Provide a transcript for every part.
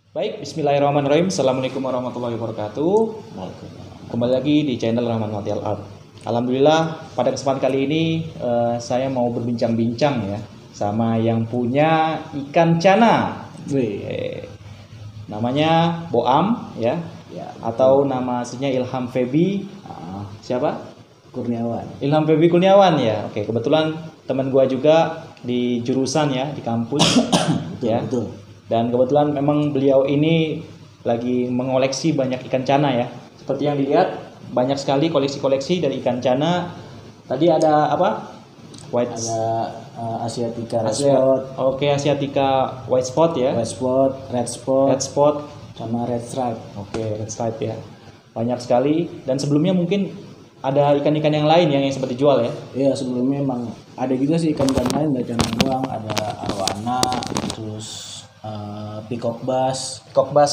Baik, bismillahirrahmanirrahim. Assalamualaikum warahmatullahi wabarakatuh. Kembali lagi di channel Rahman Material Art. Alhamdulillah, pada kesempatan kali ini saya mau berbincang-bincang ya sama yang punya ikan cana. Namanya Boam ya, atau nama aslinya Ilham Febi. Siapa? Kurniawan. Ilham Febi Kurniawan ya. Oke, kebetulan teman gua juga di jurusan ya, di kampus. Ya. Betul. Dan kebetulan memang beliau ini lagi mengoleksi banyak ikan cana ya. Seperti yang dilihat, banyak sekali koleksi-koleksi dari ikan cana. Tadi ada apa? Ada Asiatica red spot. Oke, Asiatica white spot ya. White spot, red spot, sama red stripe. Oke, red stripe ya. Banyak sekali. Dan sebelumnya mungkin ada ikan-ikan yang lain yang sempat dijual ya. Iya, sebelumnya emang ada juga sih ikan-ikan lain, nggak cuma doang. Ada arwana, terus peacock bass,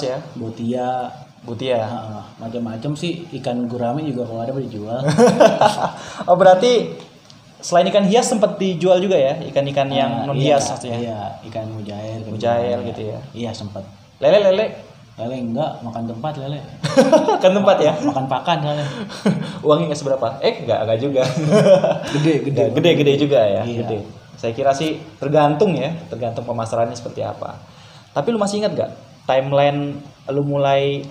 ya. botia, macam-macam sih. Ikan gurame juga kalau ada dijual. Oh, berarti selain ikan hias sempat dijual juga ya, ikan-ikan yang non hias maksudnya. Iya, ikan mujair gitu ya. Iya, sempat. Lele Enggak, makan tempat lele. kan tempat ya. Makan pakan lele. Uangnya nggak seberapa? Enggak juga. Gede juga ya. Iya. Gede. Saya kira sih tergantung pemasarannya seperti apa. Tapi lu masih ingat nggak timeline lu mulai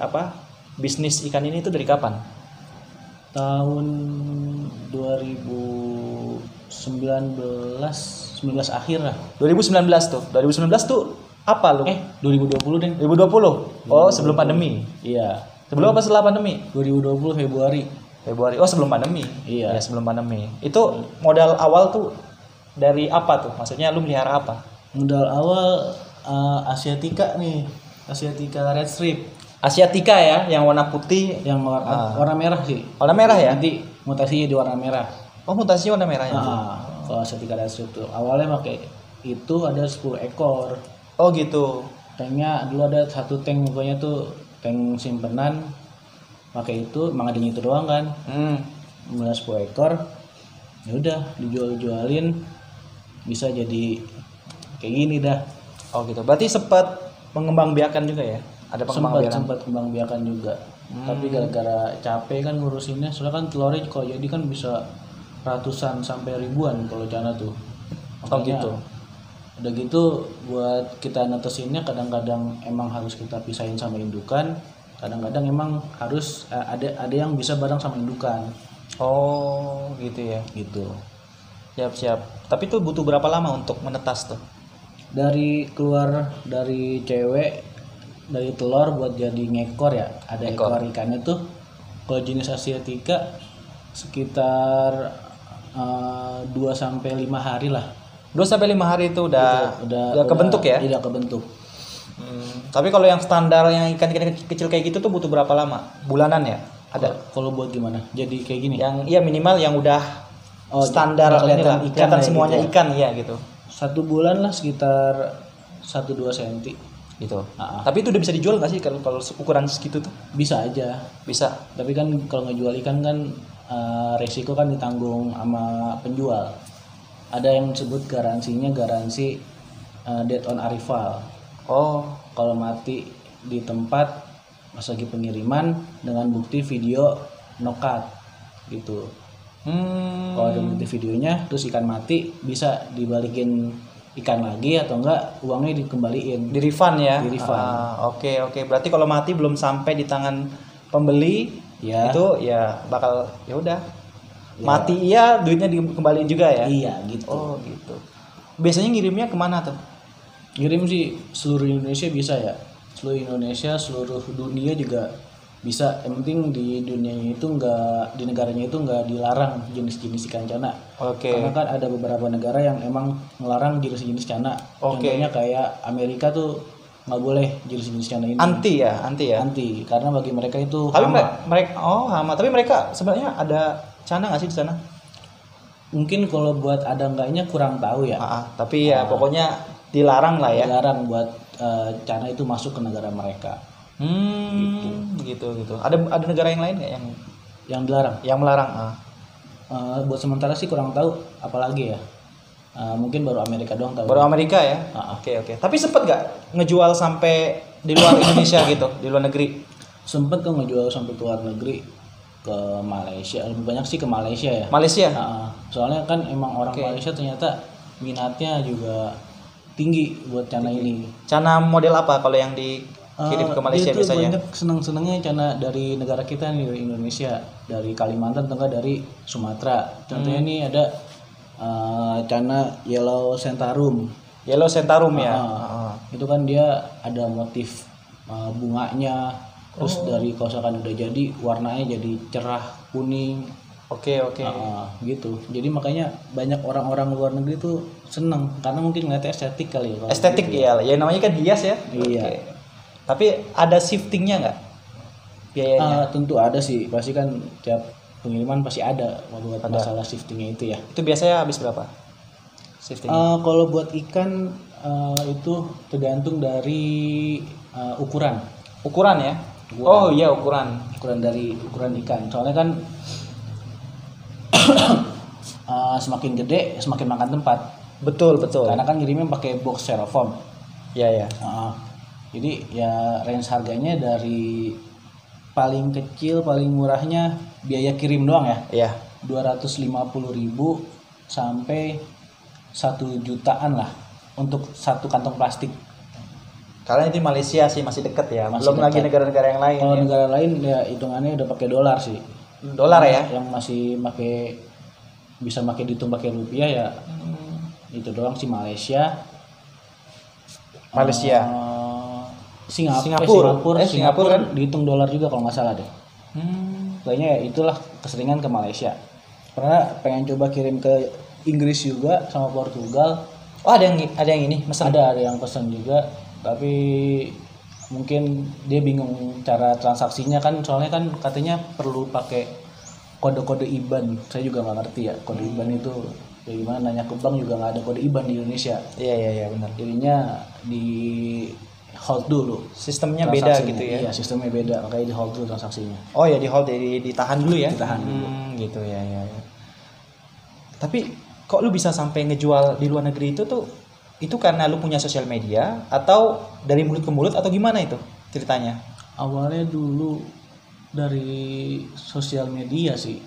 bisnis ikan ini itu dari kapan? Tahun 2019 akhir lah. 2019 tuh. 2019 tuh apa lu? 2020 deh. 2020. Oh, sebelum pandemi. Iya. Sebelum apa setelah pandemi? 2020 Februari. Oh, sebelum pandemi. Iya. Ya, sebelum pandemi. Itu modal awal tuh dari apa tuh? Maksudnya lu melihara apa? Modal awal Asiatica nih. Asiatica red strip. Asiatica ya, yang warna putih, Yang warna merah sih. warna merah ya? Nanti mutasinya di warna merah. Oh, mutasinya warna merah ya. Kalau Asiatica red strip tuh awalnya pakai itu ada 10 ekor. Oh gitu. Tanknya dulu ada satu tank, pokoknya tuh tank simpenan, pakai itu emang adanya itu doang kan. Mulai 10 ekor, ya udah dijualin, bisa jadi kayak gini dah. Oh gitu. Berarti sempat mengembangbiakan juga ya? Ada pengembangbiakan. Sempat kembang-biakan juga. Tapi gara-gara capek kan ngurusinnya, soalnya kan telurnya kalau jadi kan bisa ratusan sampai ribuan kalau cana tuh. Oh gitu. Udah gitu buat kita netesinnya kadang-kadang emang harus kita pisahin sama indukan, kadang-kadang emang harus ada yang bisa bareng sama indukan. Oh gitu ya. Gitu. Siap. Tapi tuh butuh berapa lama untuk menetas tuh? Dari keluar dari cewek, dari telur buat jadi ngekor ya, ada ekor ikannya tuh. Kalau jenis Asiatica sekitar 2-5 hari lah. 2-5 hari itu udah kebentuk ya? Tidak kebentuk. Tapi kalau yang standar yang ikan kecil kayak gitu tuh butuh berapa lama? Bulanan ya? Ada. Kalau buat gimana? Jadi kayak gini. Yang minimal yang udah standar kelihatan ikan semuanya gitu ya? Ikan ya gitu. 1 bulan lah sekitar 1-2 cm gitu. Tapi itu udah bisa dijual nggak sih kalau ukuran segitu tuh? Bisa aja. Bisa. Tapi kan kalau ngejual ikan kan resiko kan ditanggung sama penjual. Ada yang disebut garansi dead on arrival. Oh, kalau mati di tempat pas lagi pengiriman dengan bukti video nokat gitu. Kalau ada bukti videonya terus ikan mati, bisa dibalikin ikan lagi atau enggak uangnya dikembaliin. Di refund ya? Di refund. Oke. Berarti kalau mati belum sampai di tangan pembeli ya, itu ya bakal ya udah. Mati iya, duitnya dikembaliin juga ya? Iya gitu. Oh gitu. Biasanya ngirimnya kemana tuh? Ngirim sih seluruh Indonesia bisa ya. Seluruh Indonesia, seluruh dunia juga bisa. Yang penting di dunianya itu di negaranya itu nggak dilarang jenis-jenis ikan cana. Oke. Karena kan ada beberapa negara yang emang melarang jenis-jenis cana. Contohnya kayak Amerika tuh nggak boleh jenis-jenis cana ini. Anti ya. Anti, karena bagi mereka itu tapi hama. Hama. Tapi mereka sebenarnya ada cana nggak sih di sana? Mungkin kalau buat ada enggaknya kurang tahu ya. Tapi ya pokoknya dilarang lah ya. Dilarang buat cana itu masuk ke negara mereka. Gitu. Ada negara yang lain nggak yang dilarang? Yang melarang. Buat sementara sih kurang tahu, apalagi ya. Mungkin baru Amerika doang tahu. Baru Amerika ya. Oke. Tapi sempet nggak ngejual sampai di luar Indonesia gitu, di luar negeri? Sempet kan ngejual sampai ke luar negeri, ke Malaysia, lebih banyak sih ke Malaysia ya. Malaysia? Soalnya kan emang orang Oke. Malaysia ternyata minatnya juga tinggi buat cana ini. Cana model apa kalau yang dikirim ke Malaysia dia tuh biasanya? banyak seneng-senengnya cana dari negara kita nih, dari Indonesia, dari Kalimantan Tengah, dari Sumatera. Contohnya nih ada cana Yellow Centarum. Yellow Centarum ya. Itu kan dia ada motif bunganya, terus dari kalau misalkan udah jadi warnanya jadi cerah kuning. Oke. Gitu. Jadi makanya banyak orang-orang luar negeri tuh seneng karena mungkin ngeliatnya estetik kali ya. kalau Estetik gitu ya. Ya namanya kan hias ya. Iya. Oke. Tapi ada shiftingnya nggak biayanya? Tentu ada sih, pasti kan tiap pengiriman pasti ada buat masalah shiftingnya itu ya. Itu biasanya habis berapa? Shiftingnya? Kalau buat ikan itu tergantung dari ukuran Ukuran ya? Oh iya ukuran. dari ukuran ikan. Soalnya kan semakin gede semakin makan tempat. Betul. Karena kan ngirimnya pakai box styrofoam. Iya. Jadi ya range harganya dari paling kecil paling murahnya biaya kirim doang ya. Iya. 250.000 sampai 1 jutaan lah untuk satu kantong plastik. Karena ini Malaysia sih masih deket ya. Masih Belum lagi dekat. negara-negara yang lain. Kalau Ya. negara lain ya hitungannya udah pakai dolar sih. Dolar ya? Yang masih bisa dihitung pakai rupiah ya. Itu doang sih Malaysia. Singapura kan? dihitung dolar juga kalau nggak salah deh. Kayaknya ya itulah keseringan ke Malaysia. Pernah pengen coba kirim ke Inggris juga sama Portugal. Oh ada yang ini mesen. Ada yang pesan juga, tapi mungkin dia bingung cara transaksinya kan, soalnya kan katanya perlu pakai kode-kode IBAN. Saya juga nggak ngerti ya kode IBAN itu ya gimana, nanya ke bank juga nggak ada kode IBAN di Indonesia. Iya benar. Jadinya di hold dulu. Sistemnya beda transaksinya. gitu ya. Iya, sistemnya beda, makanya di hold dulu transaksinya. Oh ya di hold, ditahan dulu ya. Ditahan dulu. Gitu ya. Tapi kok lu bisa sampai ngejual di luar negeri itu karena lu punya sosial media atau dari mulut ke mulut atau gimana itu ceritanya? Awalnya dulu dari sosial media sih.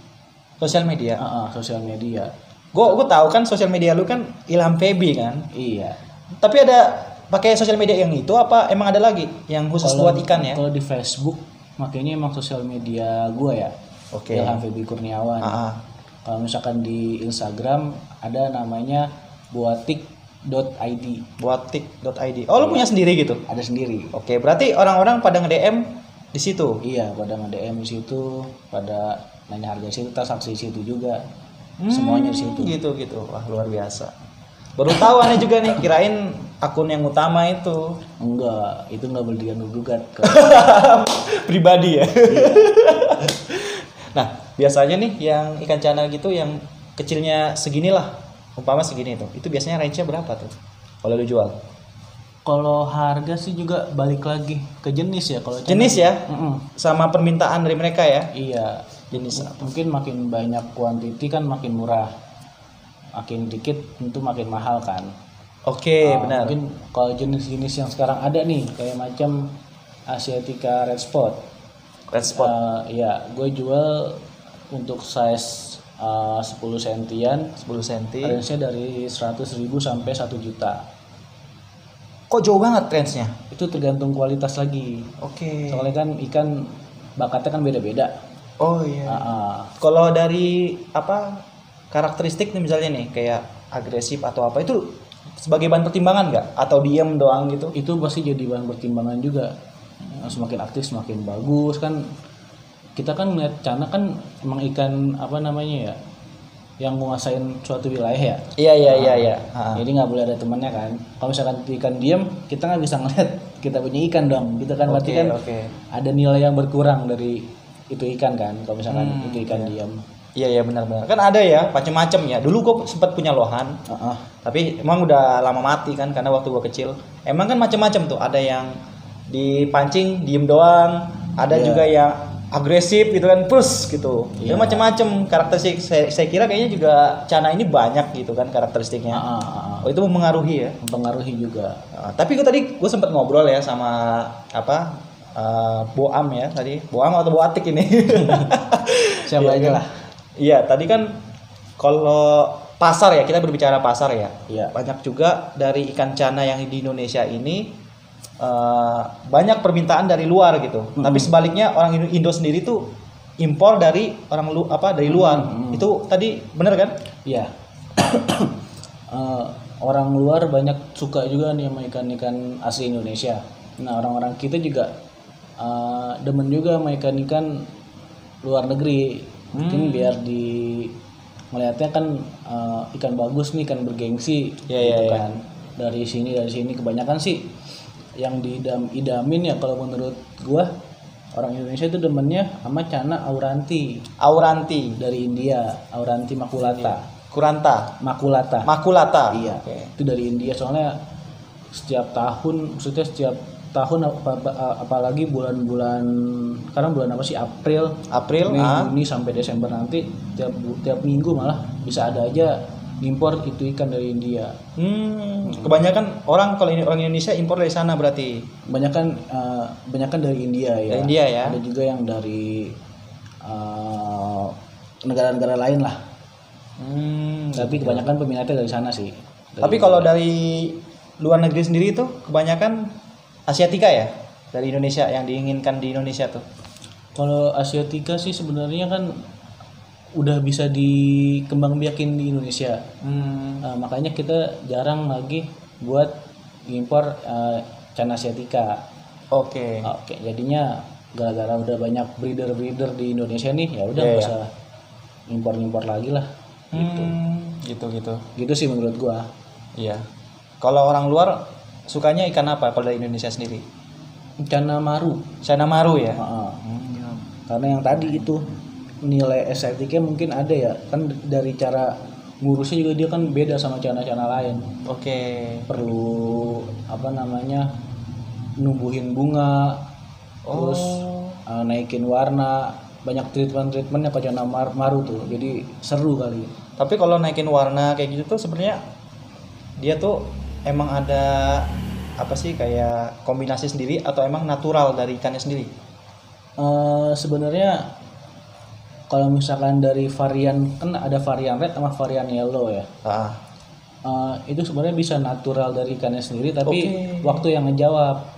Sosial media. Sosial media. Gue tahu kan sosial media lu kan Ilham Febi kan. Iya. Tapi ada pakai sosial media yang itu apa emang ada lagi yang khusus buat ikan ya? Kalau di Facebook makanya emang sosial media gua ya. Oke. Ilham Febi Kurniawan. Kalau misalkan di Instagram ada namanya buatik.id. Buatik.id. Oh, lu punya sendiri gitu? Ada sendiri. Oke, berarti orang-orang pada nge-DM di situ. Iya, pada nge-DM di situ, pada nanya harga di situ, transaksi di situ juga. Semuanya di situ. Gitu. Wah, luar biasa. Baru tahu aneh juga nih, kirain akun yang utama itu. Enggak, itu enggak boleh diganggu-gugat. Pribadi ya. Nah, biasanya nih yang ikan cana gitu yang kecilnya seginilah, umpama segini itu biasanya range-nya berapa tuh kalau lu jual? Kalau harga sih juga balik lagi ke jenis ya. Kalau Jenis ya? Sama permintaan dari mereka ya? Iya. Jenis Mungkin makin banyak kuantiti kan makin murah. Makin dikit tentu makin mahal kan. Oke, benar. Mungkin kalau jenis-jenis yang sekarang ada nih kayak macam Asiatica Red Spot. Red Spot. Ya, gue jual untuk size 10 sentian. 10 cm. Range-nya dari 100.000 sampai 1 juta. Kok jauh banget range-nya? Itu tergantung kualitas lagi. Oke. Soalnya kan ikan bakatnya kan beda-beda. Oh iya. Kalau dari apa karakteristik nih misalnya nih kayak agresif atau apa itu sebagai bahan pertimbangan nggak? Atau diem doang gitu? Itu pasti jadi bahan pertimbangan juga. Semakin aktif semakin bagus kan. Kita kan melihat cana kan emang ikan apa namanya ya, yang menguasain suatu wilayah ya. Iya. Jadi nggak boleh ada temannya kan. Kalau misalkan ikan diem, kita nggak bisa ngeliat kita punya ikan dong. Kita kan berarti kan ada nilai yang berkurang dari itu ikan kan. Kalau misalkan itu ikan diem. Iya benar-benar. Kan ada ya macam-macam ya. Dulu gue sempat punya lohan. Tapi emang udah lama mati kan karena waktu gue kecil. Emang kan macam-macam tuh. Ada yang dipancing diem doang. Ada juga yang agresif gitu kan, plus gitu. Iya. Ya macam-macam karakteristik. Saya kira kayaknya juga Cana ini banyak gitu kan karakteristiknya. Oh, itu mempengaruhi ya. Mempengaruhi juga. Tapi gue sempat ngobrol ya sama Boam ya tadi. Boam atau Boatik ini. Siapa aja lah. Iya, tadi kan kalau pasar ya, kita berbicara pasar ya. Iya. Banyak juga dari ikan Cana yang di Indonesia ini banyak permintaan dari luar gitu. Tapi sebaliknya orang Indo sendiri tuh impor dari dari luar. Itu tadi bener kan? Iya. Orang luar banyak suka juga nih sama ikan-ikan asli Indonesia. Nah, orang-orang kita juga demen juga sama ikan-ikan luar negeri. Mungkin biar melihatnya kan ikan bagus nih, ikan bergengsi gitu kan. Dari sini kebanyakan sih yang diidamin ya kalau menurut gua orang Indonesia itu demennya sama Cana Auranti dari India, Auranti maculata. Maculata. Iya. Okay. Itu dari India, soalnya setiap tahun apalagi bulan-bulan, sekarang bulan apa sih, April, Mei, Juni sampai Desember nanti tiap minggu malah bisa ada aja impor itu ikan dari India. Kebanyakan orang kalau ini orang Indonesia impor dari sana berarti. Banyakan dari India ya. Dari India ya. Ada juga yang dari negara-negara lain lah. Tapi kebanyakan peminatnya dari sana sih. Tapi kalau dari luar negeri sendiri itu kebanyakan Asiatica ya, dari Indonesia yang diinginkan di Indonesia tuh. Kalau Asiatica sih sebenarnya kan udah bisa dikembangbiakin di Indonesia. Makanya kita jarang lagi buat impor Cana Asiatica. Oke, jadinya gara-gara udah banyak breeder di Indonesia nih, ya udah nggak usah impor lagi lah. Gitu sih menurut gua. Iya. Kalau orang luar sukanya ikan apa kalau dari Indonesia sendiri? Cana maru ya. Karena yang tadi itu nilai estetiknya mungkin ada ya, kan dari cara ngurusnya juga dia kan beda sama cana-cana lain. Perlu numbuhin bunga, terus naikin warna, banyak treatmentnya ke Cana maru tuh, jadi seru kali. Tapi kalau naikin warna kayak gitu tuh sebenarnya dia tuh emang ada apa sih, kayak kombinasi sendiri atau emang natural dari ikannya sendiri? Sebenarnya kalau misalkan dari varian, kan ada varian red sama varian yellow ya. Itu sebenarnya bisa natural dari ikannya sendiri, tapi waktu yang ngejawab.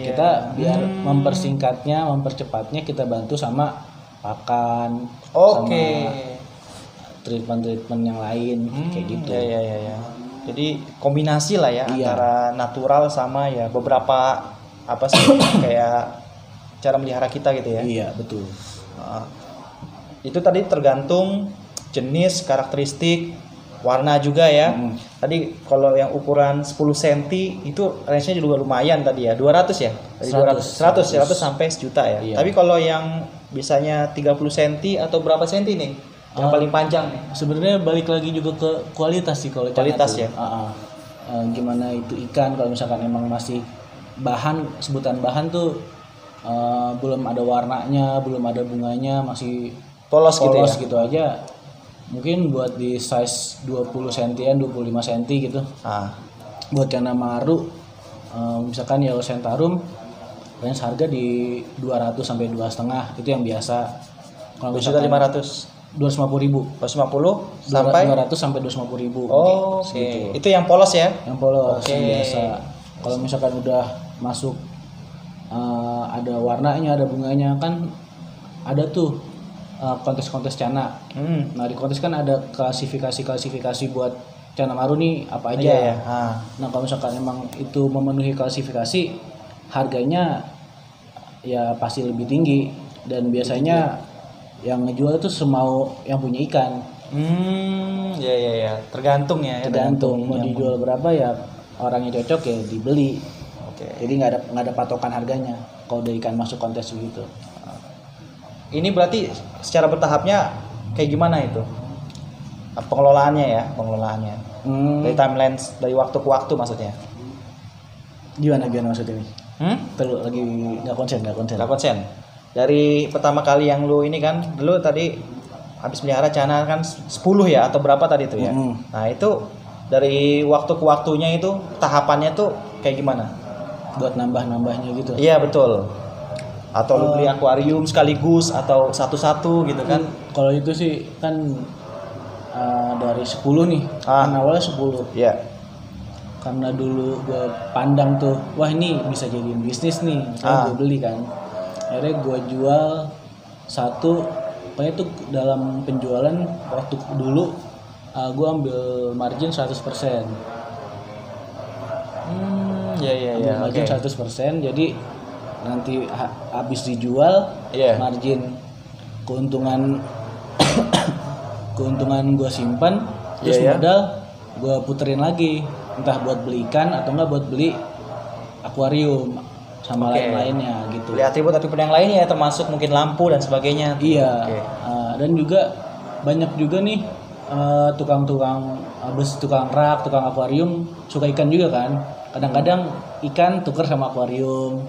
Kita biar mempersingkatnya, mempercepatnya, kita bantu sama pakan, sama treatment yang lain kayak gitu. Jadi kombinasi lah ya antara natural sama ya beberapa apa sih kayak cara melihara kita gitu ya. Iya, betul. Itu tadi tergantung jenis, karakteristik, warna juga ya. Tadi kalau yang ukuran 10 cm itu range-nya juga lumayan tadi ya. 200 ya? Dari 100 sampai 1 juta ya. Iya. Tapi kalau yang bisanya 30 cm atau berapa cm nih? Yang paling panjang nih. Sebenarnya balik lagi juga ke kualitas sih kalau kualitas ya. Gimana itu ikan, kalau misalkan emang masih sebutan bahan tuh belum ada warnanya, belum ada bunganya, masih polos gitu aja. Mungkin buat di size 20 cm, 25 cm gitu. Buat Cana maru, misalkan Yellow Centaurum, range harga di 200 sampai 2,5, itu yang biasa. Kalau misalkan 250.000 sampai 200 sampai 250.000. Gitu. Itu yang polos ya? Yang polos yang biasa. Kalau misalkan udah masuk ada warnanya, ada bunganya, kan ada tuh kontes-kontes Cana. Nah, di kontes kan ada klasifikasi buat Cana maru nih apa aja. Nah, kalau misalkan emang itu memenuhi klasifikasi, harganya ya pasti lebih tinggi, dan biasanya yang ngejual itu semau yang punya ikan. Tergantung ya. Tergantung mau dijual berapa ya, orangnya cocok ya dibeli. Jadi nggak ada patokan harganya kalau dari ikan masuk kontes begitu. Ini berarti secara bertahapnya kayak gimana itu pengelolaannya ya, dari timeline, dari waktu ke waktu maksudnya? Gimana maksudnya nih? Terus lagi nggak konsen. Dari pertama kali yang lu ini kan, dulu tadi habis melihara Cana kan 10 ya atau berapa tadi tuh ya. Nah itu dari waktu ke waktunya itu tahapannya tuh kayak gimana? Buat nambah-nambahnya gitu. Iya betul. Atau lu beli akuarium sekaligus atau satu-satu gitu kan? Kalau itu sih kan dari 10 nih. Kan awalnya 10. Iya. Karena dulu gue pandang tuh, wah ini bisa jadi bisnis nih. Misalnya gue beli kan. Akhirnya gue jual satu. Pokoknya tuh dalam penjualan waktu dulu gue ambil margin 100%. Iya. Margin 100%, jadi nanti habis dijual margin keuntungan gue simpan, terus modal gue puterin lagi, entah buat beli ikan atau enggak buat beli akuarium sama lain-lainnya gitu. Beli atribut yang lainnya termasuk mungkin lampu dan sebagainya. Iya. Dan juga banyak juga nih tukang-tukang tukang rak, tukang akuarium suka ikan juga kan. Kadang-kadang ikan tuker sama akuarium.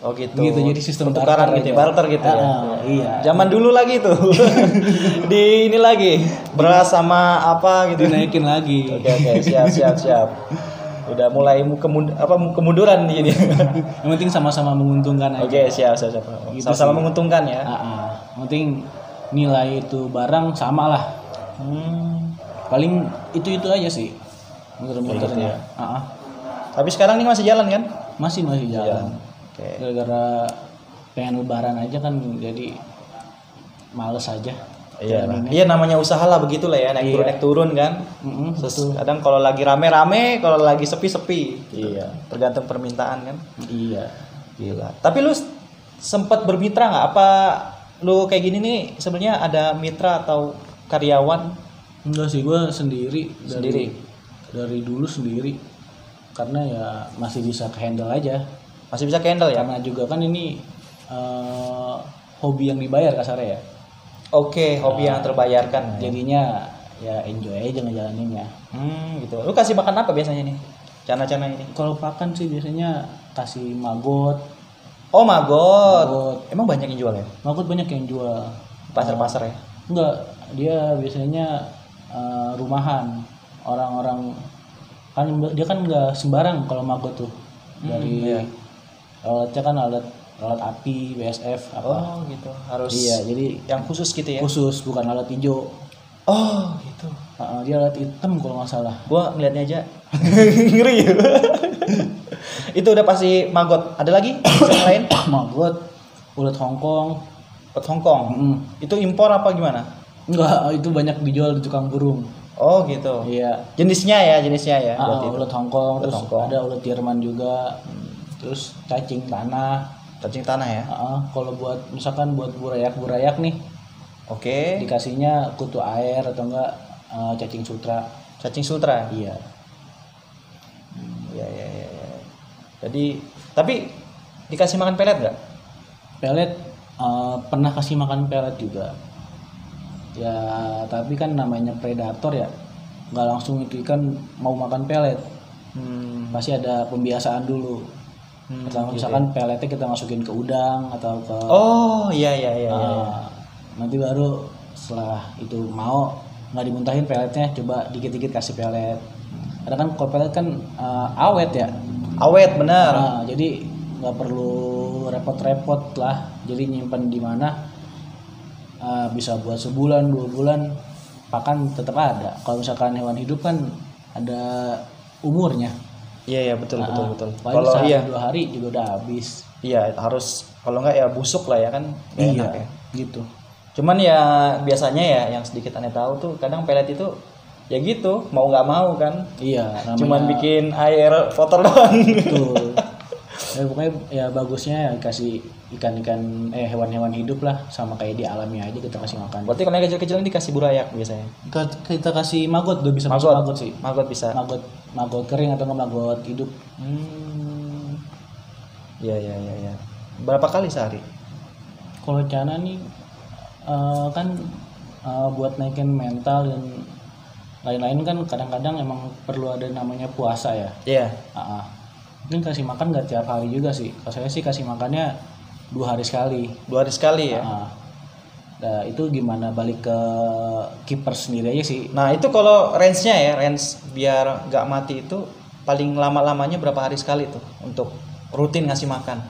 Oh gitu. Jadi sistem tukaran gitu, barter gitu ya. Iya. Zaman dulu lagi tuh. Di ini lagi beras sama apa gitu. Dinaikin lagi. Oke, siap. Udah mulai kemunduran ini. Yang penting sama-sama menguntungkan aja. Oke, siap. Gitu Sama-sama sih. menguntungkan ya. Yang penting nilai itu barang sama lah. Paling itu aja sih. Muter-muternya. Tapi sekarang ini masih jalan kan? Masih jalan. Oke. Gara-gara pengen lebaran aja kan, jadi males aja. Iya namanya usaha lah begitulah ya, naik turun kan. Terus kadang kalau lagi rame-rame, kalau lagi sepi-sepi. Iya. Tergantung permintaan kan. Iya. Gila. Tapi lu sempat bermitra nggak? Apa lu kayak gini nih sebenarnya ada mitra atau karyawan? Enggak sih, gue sendiri. Dari dulu sendiri. Karena ya masih bisa handle aja. Masih bisa handle ya? Karena juga kan ini hobi yang dibayar kasarnya ya. Oke, hobi yang terbayarkan. Jadinya ya enjoy aja ngejalaninnya. Gitu. Lu kasih makan apa biasanya nih? Cana-cana ini? Kalau pakan sih biasanya kasih maggot. Oh, maggot. Emang banyak yang jual ya? Maggot banyak yang jual. Pasar-pasar ya? Enggak, dia biasanya rumahan. Orang-orang kan dia kan nggak sembarang kalau maggot tuh. Dari alatnya kan alat api, BSF apa. Oh gitu. Harus. Iya, jadi yang khusus gitu ya. Khusus, bukan alat hijau. Oh, gitu. Dia alat hitam kalau nggak salah. Gua ngeliatnya aja ngeri ya. Itu udah pasti maggot. Ada lagi yang lain? Maggot, ulet Hongkong. Ulet Hongkong. Itu impor apa gimana? Enggak, itu banyak dijual di tukang burung. Oh, gitu. Iya. Jenisnya ya. Ulet Hongkong, terus ada ulet Jerman juga. Terus cacing tanah ya. Kalau buat misalkan buat burayak nih, oke, dikasihnya kutu air atau enggak cacing sutra. Iya. Iya. Jadi tapi dikasih makan pelet nggak? Pelet pernah kasih makan pelet juga. Ya tapi kan namanya predator ya, nggak langsung itu ikan mau makan pelet. Pasti ada pembiasaan dulu. Pertama misalkan peletnya kita masukin ke udang atau ke iya. Nanti baru setelah itu mau nggak dimuntahin peletnya, coba dikit-dikit kasih pelet. Karena kan kalau pelet kan awet ya. Awet benar. Jadi nggak perlu repot-repot lah. Jadi nyimpan di mana bisa buat sebulan 2 bulan, pakan tetap ada. Kalau misalkan hewan hidup kan ada umurnya. Iya betul. Kalau 2 hari juga udah habis. Iya, harus kalau enggak ya busuk lah ya kan. Iya, enak ya. Gitu. Cuman ya biasanya ya yang sedikit aneh tahu tuh kadang pelet itu ya gitu, mau nggak mau kan. Iya, namanya cuman bikin air kotor doang. Betul. Pokoknya ya bagusnya ya kasih ikan-ikan hewan-hewan hidup lah, sama kayak di alamnya aja kita kasih makan. Berarti kalau yang kecil-kecil ini dikasih burayak biasanya. Kita kasih maggot, udah bisa maggot sih. Maggot bisa. Maggot kering atau nggak maggot hidup. Iya. Berapa kali sehari? Kalau Cana nih kan buat naikin mental dan lain-lain kan kadang-kadang emang perlu ada namanya puasa ya. Iya. Mungkin kasih makan nggak tiap hari juga sih. Kalau saya sih kasih makannya 2 hari sekali. 2 hari sekali ya. Nah, itu gimana balik ke kiper sendiri aja sih. Nah itu kalau range-nya ya, range biar nggak mati itu paling lama-lamanya berapa hari sekali tuh untuk rutin ngasih makan?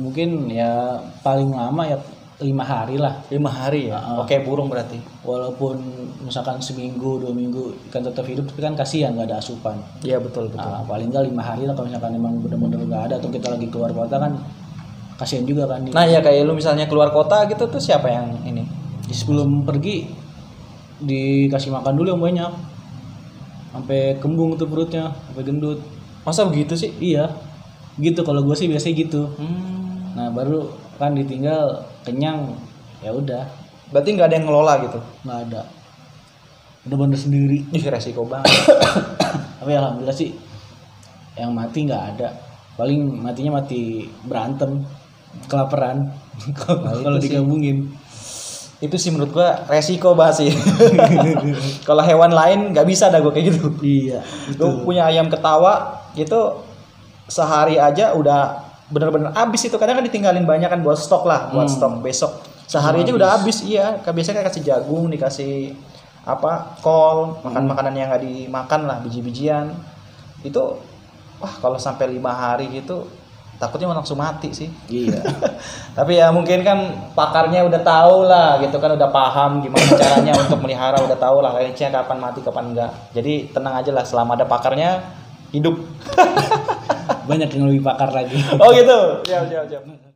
Mungkin ya paling lama ya 5 hari lah. 5 hari ya. Oke, burung berarti. Walaupun misalkan seminggu 2 minggu ikan tetap hidup, tapi kan kasihan nggak ada asupan. Iya betul. Nah, paling nggak 5 hari lah kalau misalkan emang benar-benar nggak ada atau kita lagi keluar kota kan kasihan juga kan. Nah ya kayak lu misalnya keluar kota gitu tuh siapa yang ini? Sebelum pergi dikasih makan dulu yang banyak, sampai kembung tuh perutnya, sampai gendut. Masa begitu sih? Iya, gitu kalau gue sih biasanya gitu. Nah baru kan ditinggal kenyang, ya udah. Berarti nggak ada yang ngelola gitu? Nggak ada, bener-bener sendiri. Ih resiko banget. Tapi alhamdulillah sih yang mati nggak ada. Paling matinya mati berantem, kelaparan. Kalau digabungin itu sih menurut gua resiko banget sih. Kalau hewan lain nggak bisa dah gua kayak gitu. Iya. Gua punya ayam ketawa itu sehari aja udah bener-bener habis itu. Kadang kan ditinggalin banyak kan buat stok lah, buat stok besok. Sehari aja udah habis. Iya, biasanya kan kasih jagung, dikasih kol, makan makanan yang nggak dimakan lah, biji-bijian. Itu wah kalau sampai 5 hari gitu takutnya langsung mati sih. Iya. Tapi ya mungkin kan pakarnya udah tahu lah gitu kan, udah paham gimana caranya untuk melihara, udah tahu lah range-nya kapan mati kapan enggak. Jadi tenang aja lah, selama ada pakarnya hidup. Banyak yang lebih pakar lagi. Oh gitu. Siap.